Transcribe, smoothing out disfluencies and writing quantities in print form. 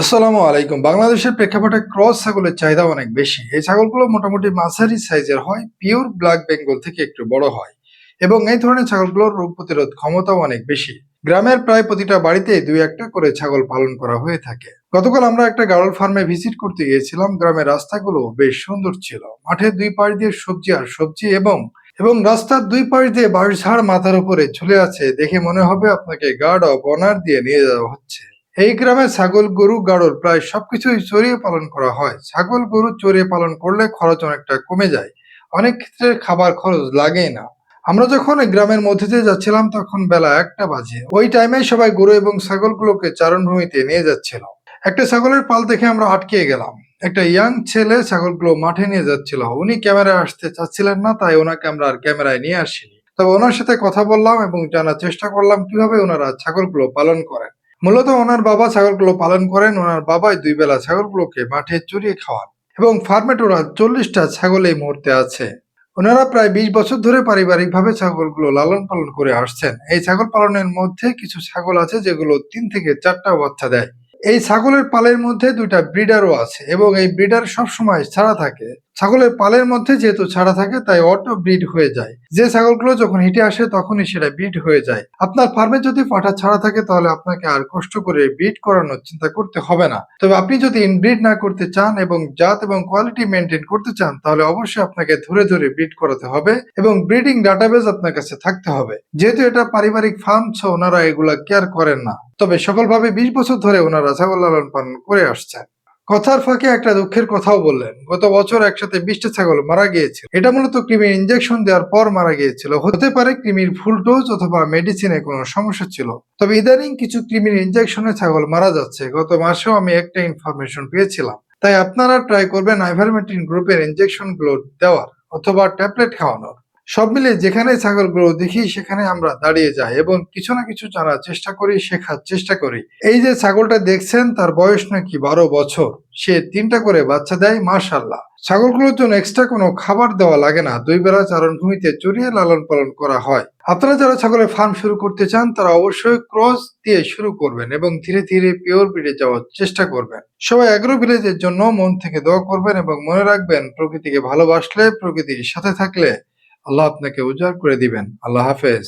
আসসালামু আলাইকুম। বাংলাদেশের প্রেক্ষাপটে ক্রস ছাগলের চাহিদা অনেক বেশি। এই ছাগলগুলো মোটামুটি মাঝারি সাইজের হয়, পিওর ব্ল্যাক বেঙ্গল থেকে একটু বড় হয় এবং এই ধরনের ছাগলগুলোর রোগ প্রতিরোধ ক্ষমতাও অনেক বেশি। গ্রামের প্রায় প্রতিটা বাড়িতেই দুই একটা করে ছাগল পালন করা হয়ে থাকে। গতকাল আমরা একটা গাড়ল ফার্মে ভিজিট করতে গিয়েছিলাম। গ্রামের রাস্তাগুলো বেশ সুন্দর ছিল। মাঠের দুই পাশ দিয়ে সবজি আর সবজি এবং রাস্তার দুই পাশ দিয়ে বাঁশঝাড় মাথার উপরে ঝুলে আছে। দেখে মনে হবে আপনাকে গার্ড অফ অনার দিয়ে নিয়ে যাওয়া হচ্ছে। এই গ্রামে ছাগল, গরু, গাড়ল প্রায় সবকিছুই চড়িয়ে পালন করা হয়। ছাগল, গরু চড়িয়ে পালন করলে খরচ অনেকটা কমে যায়। অনেক ক্ষেত্রে খাবার খরচ লাগেই না। আমরা যখন এই গ্রামের মধ্যে দিয়ে যাচ্ছিলাম তখন বেলা 1টা বাজে। ওই টাইমে সবাই গরু এবং ছাগলগুলোকে চারণভূমিতে নিয়ে যাচ্ছিল। একটা ছাগলের পাল দেখে আমরা আটকে গেলাম। একটা ইয়াং ছেলে ছাগলগুলো মাঠে নিয়ে যাচ্ছিল। উনি ক্যামেরায় আসতে চাচ্ছিলেন না, তাই ওনাকে আমরা আর ক্যামেরায় নিয়ে আসিনি। তবে ওনার সাথে কথা বললাম এবং জানার চেষ্টা করলাম কিভাবে ওনারা ছাগলগুলো পালন করেন। মূলত ওনার বাবা ছাগলগুলো পালন করেন। ওনার বাবাই দুই বেলা ছাগলগুলোকে মাঠে চড়িয়ে খাওয়ান এবং ফার্মে টোটাল 40টা ছাগল এই মুহূর্তে আছে। ওনারা প্রায় 20 বছর ধরে পারিবারিকভাবে ছাগলগুলো লালন পালন করে আসছেন। এই ছাগল পালনের মধ্যে কিছু ছাগল আছে যেগুলো 3 থেকে 4টা বাচ্চা দেয়। এই ছাগলের পালের মধ্যে 2টা ব্রিডারও আছে এবং এই ব্রিডার সবসময় ছাড়া থাকে। ছাগলের পালের মধ্যে যেহেতু ছাড়া থাকে তাই অটো ব্রিড হয়ে যায়। যে ছাগলগুলো যখন হিটে আসে তখনই সেটা ব্রিড হয়ে যায়। আপনার ফার্মে যদি পাঠা ছাড়া থাকে তাহলে আপনাকে আর কষ্ট করে ব্রিড করানোর চিন্তা করতে হবে না। তবে আপনি যদি ইনব্রিড না করতে চান এবং জাত এবং কোয়ালিটি মেনটেন করতে চান তাহলে অবশ্যই আপনাকে ধরে ধরে ব্রিড করাতে হবে এবং ব্রিডিং ডাটাবেস আপনার কাছে থাকতে হবে। যেহেতু এটা পারিবারিক ফার্ম, সো ওনারা এগুলা কেয়ার করেন না। তবে সফলভাবে 20 বছর ধরে ওনারা ছাগল লালন পালন করে আসছেন। কথার ফাঁকে একটা দুঃখের কথাও বললেন। গত বছর একসাথে 20টা ছাগল মারা গিয়েছিল। এটা মূলত কৃমির ইনজেকশন দেওয়ার পর মারা গিয়েছিল। হতে পারে কৃমির ফুল ডোজ অথবা মেডিসিনে কোনো সমস্যা ছিল। তবে ইদানিং কিছু কৃমির ইনজেকশনে ছাগল মারা যাচ্ছে। গত মাসেও আমি একটা ইনফরমেশন পেয়েছিলাম। তাই আপনারা ট্রাই করবেন আইভারমেকটিন গ্রুপের ইনজেকশন গুলো দেওয়ার অথবা ট্যাবলেট খাওয়ানোর। সব মিলে যেখানে ছাগলগুলো দেখি সেখানে আমরা দাঁড়িয়ে যাই এবং কিছু না কিছু জানার চেষ্টা করি, শেখার চেষ্টা করি। এই যে ছাগলটা দেখছেন তার বয়স নাকি 12 বছর। সে 3টা করে বাচ্চা দেয়, মাশাআল্লাহ। ছাগলগুলোর জন্য এক্সট্রা কোনো খাবার দেওয়া লাগে না। 2 বেলা চারণভূমিতে চড়িয়ে লালন পালন করা হয়। আপনারা যারা ছাগলের ফার্ম শুরু করতে চান তারা অবশ্যই ক্রস দিয়ে শুরু করবেন এবং ধীরে ধীরে পিওর ব্রিডে যাওয়ার চেষ্টা করবেন। সবাই অ্যাগ্রো ভিলেজের জন্য মন থেকে দোয়া করবেন এবং মনে রাখবেন প্রকৃতিকে ভালোবাসলে, প্রকৃতির সাথে থাকলে আল্লাহ আপনাকে উজাড় করে দিবেন। আল্লাহ হাফেজ।